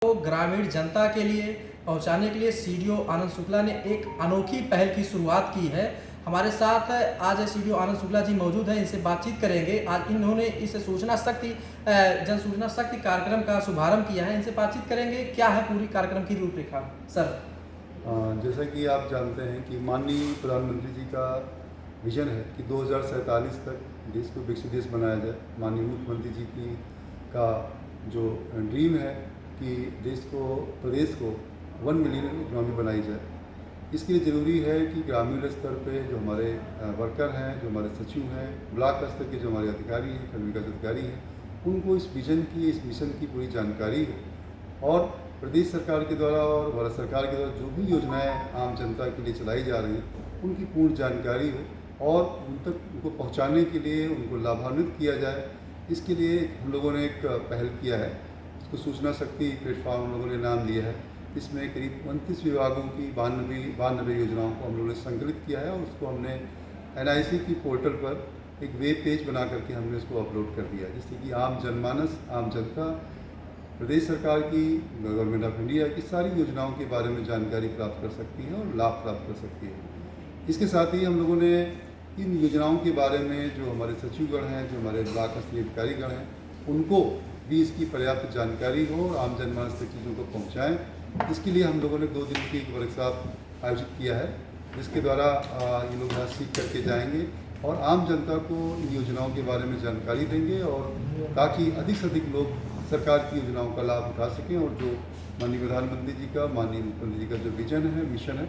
को ग्रामीण जनता के लिए पहुंचाने के लिए सीडीओ आनंद शुक्ला ने एक अनोखी पहल की शुरुआत की है। हमारे साथ आज सीडीओ आनंद शुक्ला जी मौजूद हैं, इनसे बातचीत करेंगे। आज इन्होंने इस जन सूचना शक्ति कार्यक्रम का शुभारंभ किया है, इनसे बातचीत करेंगे। क्या है पूरी कार्यक्रम की रूपरेखा सर? जैसा कि आप जानते हैं कि माननीय प्रधानमंत्री जी का विजन है कि 2047 तक देश को विकसित देश बनाया जाए। माननीय मुख्यमंत्री जी की का जो ड्रीम है कि प्रदेश को 1 मिलियन इकनॉमी बनाई जाए। इसके लिए ज़रूरी है कि ग्रामीण स्तर पे जो हमारे वर्कर हैं, जो हमारे सचिव हैं, ब्लॉक स्तर के जो हमारे अधिकारी हैं, खंड विकास अधिकारी हैं, उनको इस विजन की, इस मिशन की पूरी जानकारी हो और प्रदेश सरकार के द्वारा और भारत सरकार के द्वारा जो भी योजनाएं आम जनता के लिए चलाई जा रही हैं, उनकी पूर्ण जानकारी हो और उन तक उनको पहुंचाने के लिए उनको लाभान्वित किया जाए। इसके लिए हम लोगों ने एक पहल किया है, इसको सूचना शक्ति प्लेटफॉर्म हम लोगों ने नाम दिया है। इसमें करीब 29 विभागों की 92 योजनाओं को हम लोगों ने संकलित किया है और उसको हमने NIC की पोर्टल पर एक वेब पेज बना करके हमने उसको अपलोड कर दिया है, जिससे कि आम जनमानस, आम जनता प्रदेश सरकार की, गवर्नमेंट ऑफ इंडिया की सारी योजनाओं के बारे में जानकारी प्राप्त कर सकती है और लाभ प्राप्त कर सकती है। इसके साथ ही हम लोगों ने इन योजनाओं के बारे में जो हमारे सचिवगण हैं, जो हमारे ब्लॉक स्तरीय अधिकारीगण हैं, उनको भी इसकी पर्याप्त जानकारी हो और आम जनमानस तक चीज़ों को पहुँचाएँ। इसके लिए हम लोगों ने 2 दिन की एक वर्कशॉप आयोजित किया है, जिसके द्वारा ये लोग यहाँ सीख करके जाएंगे और आम जनता को इन योजनाओं के बारे में जानकारी देंगे और ताकि अधिक से अधिक लोग सरकार की योजनाओं का लाभ उठा सकें और जो माननीय प्रधानमंत्री जी का, माननीय मुख्यमंत्री जी का जो विजन है, मिशन है,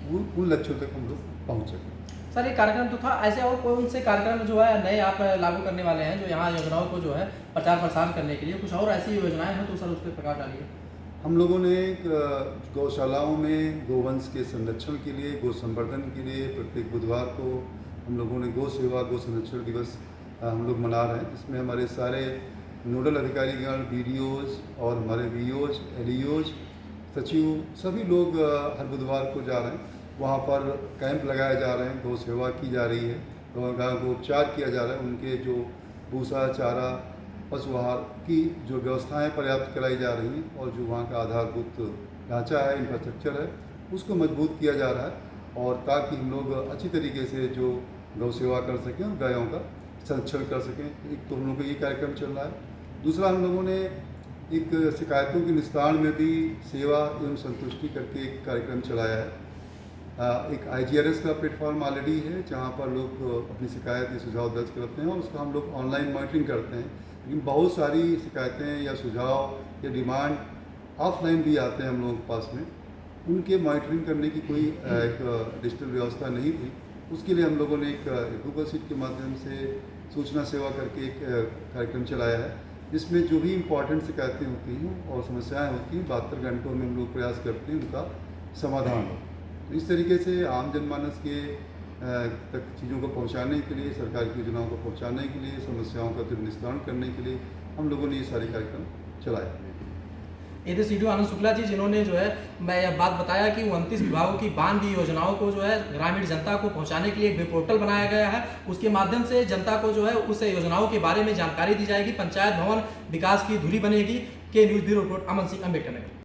वो उन लक्ष्यों तक हम लोग पहुँच सकें। सर, ये कार्यक्रम तो था, ऐसे और कौन से कार्यक्रम जो है नए आप लागू करने वाले हैं जो यहाँ योजनाओं को जो है प्रचार प्रसार करने के लिए? कुछ और ऐसी योजनाएं हैं तो सर उस पर प्रकाश डालिए। हम लोगों ने गौशालाओं में गोवंश के संरक्षण के लिए, गौ संवर्धन के लिए प्रत्येक बुधवार को हम लोगों ने गौ सेवा, गौ संरक्षण दिवस हम लोग मना रहे हैं। इसमें हमारे सारे नोडल अधिकारीगण, BDOs और हमारे VOs, LEOs, सचिव, सभी लोग हर बुधवार को जा रहे हैं। वहाँ पर कैंप लगाए जा रहे हैं, गौ सेवा की जा रही है, गायों को उपचार किया जा रहा है, उनके जो भूसा, चारा, पशु आहार की जो व्यवस्थाएं पर्याप्त कराई जा रही हैं और जो वहाँ का आधारभूत ढांचा है, इंफ्रास्ट्रक्चर है, उसको मजबूत किया जा रहा है और ताकि हम लोग अच्छी तरीके से जो गौ सेवा कर सकें और गायों का संरक्षण कर सकें। एक तो हम लोगों का ये कार्यक्रम चल रहा है। दूसरा, हम लोगों ने एक शिकायतों के निस्तारण में भी सेवा एवं संतुष्टि करके एक कार्यक्रम चलाया है। एक IGRS का प्लेटफॉर्म ऑलरेडी है, जहाँ पर लोग अपनी शिकायत या सुझाव दर्ज करते हैं और उसका हम लोग ऑनलाइन मॉनिटरिंग करते हैं। लेकिन बहुत सारी शिकायतें या सुझाव या डिमांड ऑफलाइन भी आते हैं हम लोगों के पास में, उनके मॉनिटरिंग करने की कोई एक डिजिटल व्यवस्था नहीं थी। उसके लिए हम लोगों ने एक गूगल शीट के माध्यम से सूचना सेवा करके एक कार्यक्रम चलाया है, जिसमें जो भी इम्पोर्टेंट शिकायतें होती हैं और समस्याएं होती हैं 72 घंटों में हम लोग प्रयास करते हैं उनका समाधान हो। तो इस तरीके से आम जनमानस के तक चीज़ों को पहुंचाने के लिए, सरकार की योजनाओं को पहुंचाने के लिए, समस्याओं का निस्तारण करने के लिए हम लोगों ने ये सारे कार्यक्रम चलाए। ये थे सीडीओ आनंद शुक्ला जी, जिन्होंने जो है मैं यह बात बताया कि 29 विभागों की 92 योजनाओं को जो है ग्रामीण जनता को पहुंचाने के लिए एक वेब पोर्टल बनाया गया है। उसके माध्यम से जनता को जो है उस योजनाओं के बारे में जानकारी दी जाएगी। पंचायत भवन विकास की धुरी बनेगी। के news bureau report, Aman Singh, Ambedkar Nagar.